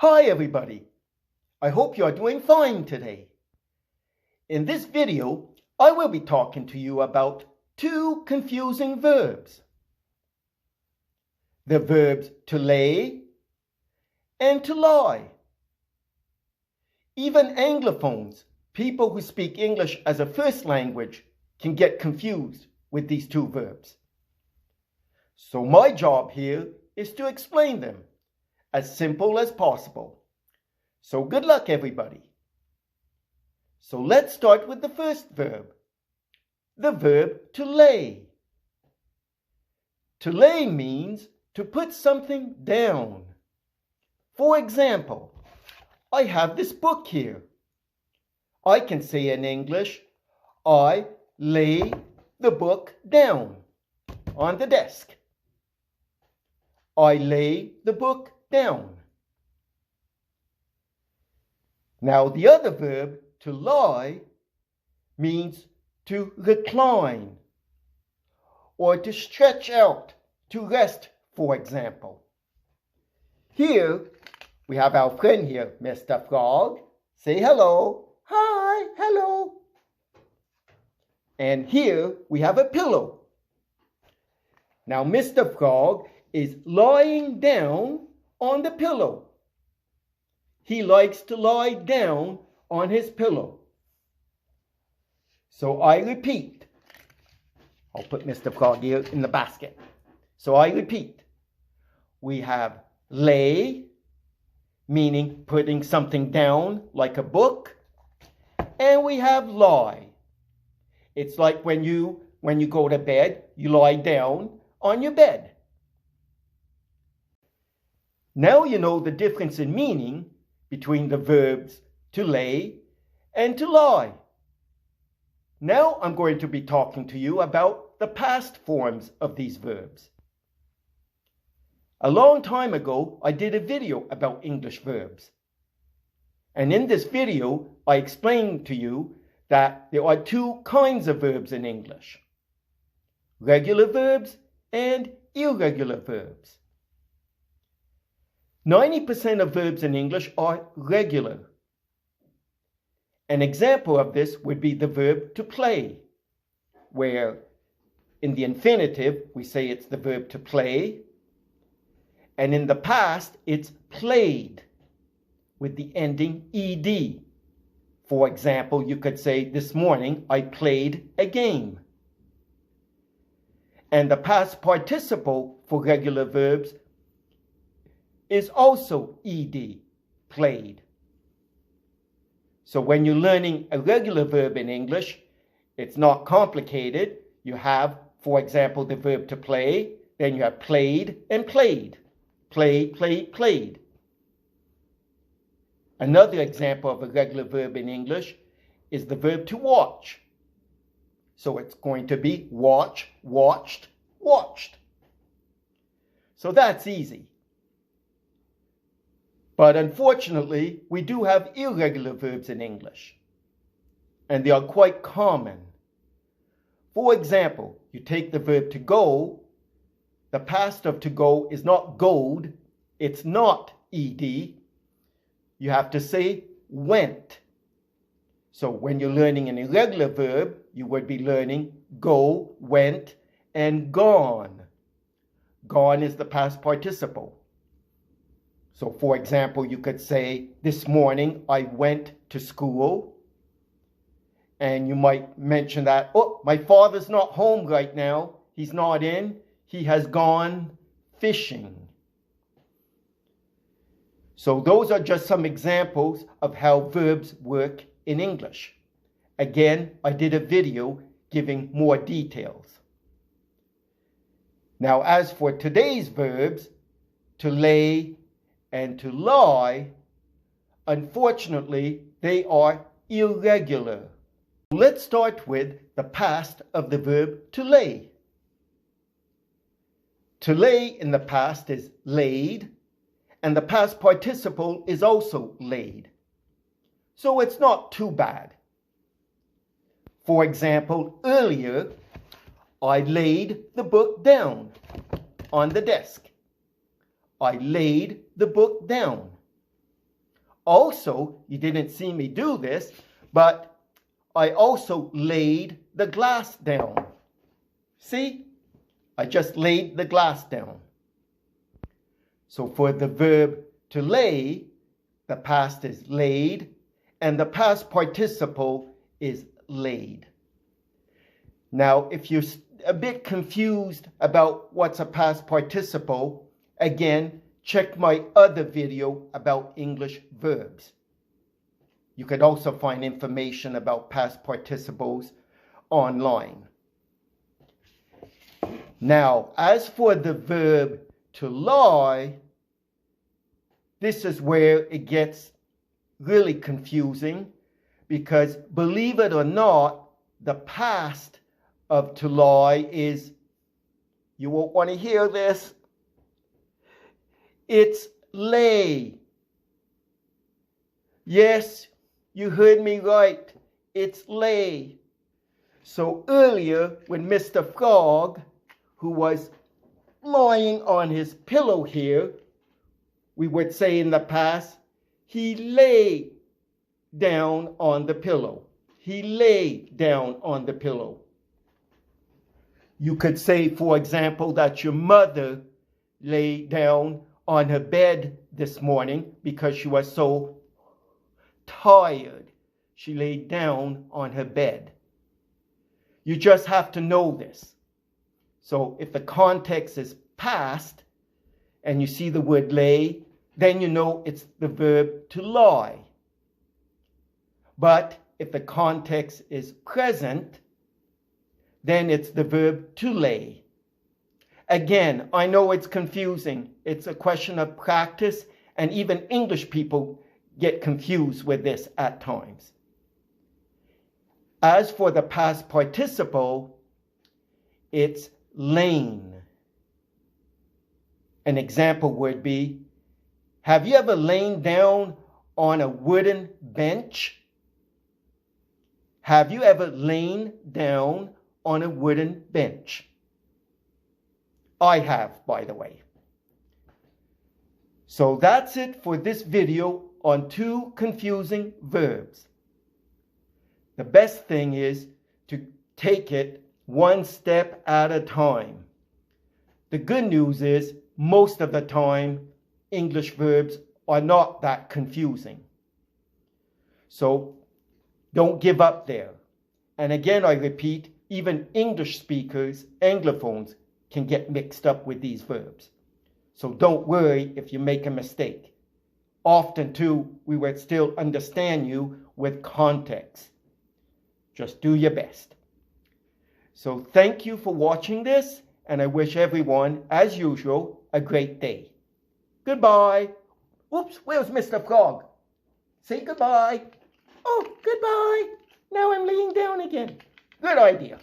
Hi everybody, I hope you are doing fine today. In this video, I will be talking to you about two confusing verbs. The verbs to lay and to lie. Even Anglophones, people who speak English as a first language, can get confused with these two verbs. So my job here is to explain them as simple as possible. So good luck, everybody. So let's start with the first verb, the verb to lay. To lay means to put something down. For example, I have this book here. I can say in English, I lay the book down on the desk. I lay the book down. Now the other verb, to lie, means to recline or to stretch out, to rest, for example. Here we have our friend here, Mr. Frog. Say hello. Hi, hello. And here we have a pillow. Now Mr. Frog is lying down on the pillow. He likes to lie down on his pillow. So I repeat. I'll put Mr. Frog here in the basket. So I repeat. We have lay, meaning putting something down like a book. And we have lie. It's like when you go to bed, you lie down on your bed. Now you know the difference in meaning between the verbs to lay and to lie. Now I'm going to be talking to you about the past forms of these verbs. A long time ago, I did a video about English verbs. And in this video, I explained to you that there are two kinds of verbs in English: regular verbs and irregular verbs. 90% of verbs in English are regular. An example of this would be the verb to play, where in the infinitive we say it's the verb to play, and in the past it's played with the ending ed. For example, you could say, this morning I played a game. And the past participle for regular verbs is also ed, played. So when you're learning a regular verb in English, it's not complicated. You have, for example, the verb to play, then you have played and played. Played, played, played. Another example of a regular verb in English is the verb to watch. So it's going to be watch, watched, watched. So that's easy. But unfortunately, we do have irregular verbs in English, and they are quite common. For example, you take the verb to go. The past of to go is not goed, it's not ed. You have to say went. So when you're learning an irregular verb, you would be learning go, went, and gone. Gone is the past participle. So for example, you could say, this morning I went to school. And you might mention that, oh, my father's not home right now. He's not in. He has gone fishing. So those are just some examples of how verbs work in English. Again, I did a video giving more details. Now, as for today's verbs, to lay and to lie, unfortunately, they are irregular. Let's start with the past of the verb to lay. To lay in the past is laid, and the past participle is also laid. So it's not too bad. For example, earlier, I laid the book down on the desk. I laid the book down. Also, you didn't see me do this, but I also laid the glass down. See? I just laid the glass down. So for the verb to lay, the past is laid, and the past participle is laid. Now, if you're a bit confused about what's a past participle, again, check my other video about English verbs. You could also find information about past participles online. Now, as for the verb to lie, this is where it gets really confusing, because believe it or not, the past of to lie is, you won't want to hear this, it's lay. Yes, you heard me right. It's lay. So earlier, when Mr. Frog, who was lying on his pillow here, we would say in the past, he lay down on the pillow. He lay down on the pillow. You could say, for example, that your mother lay down on her bed this morning because she was so tired. She laid down on her bed. You just have to know this. So if the context is past and you see the word lay, then you know it's the verb to lie. But if the context is present, then it's the verb to lay. Again, I know it's confusing. It's a question of practice, and even English people get confused with this at times. As for the past participle, it's lain. An example would be, have you ever lain down on a wooden bench? Have you ever lain down on a wooden bench? I have, by the way. So that's it for this video on 2 confusing verbs. The best thing is to take it one step at a time. The good news is most of the time English verbs are not that confusing. So don't give up there. And again, I repeat, even English speakers, Anglophones, can get mixed up with these verbs. So don't worry if you make a mistake. Often too, we will still understand you with context. Just do your best. So thank you for watching this, and I wish everyone, as usual, a great day. Goodbye. Oops, where's Mr. Frog? Say goodbye. Oh, goodbye. Now I'm laying down again. Good idea.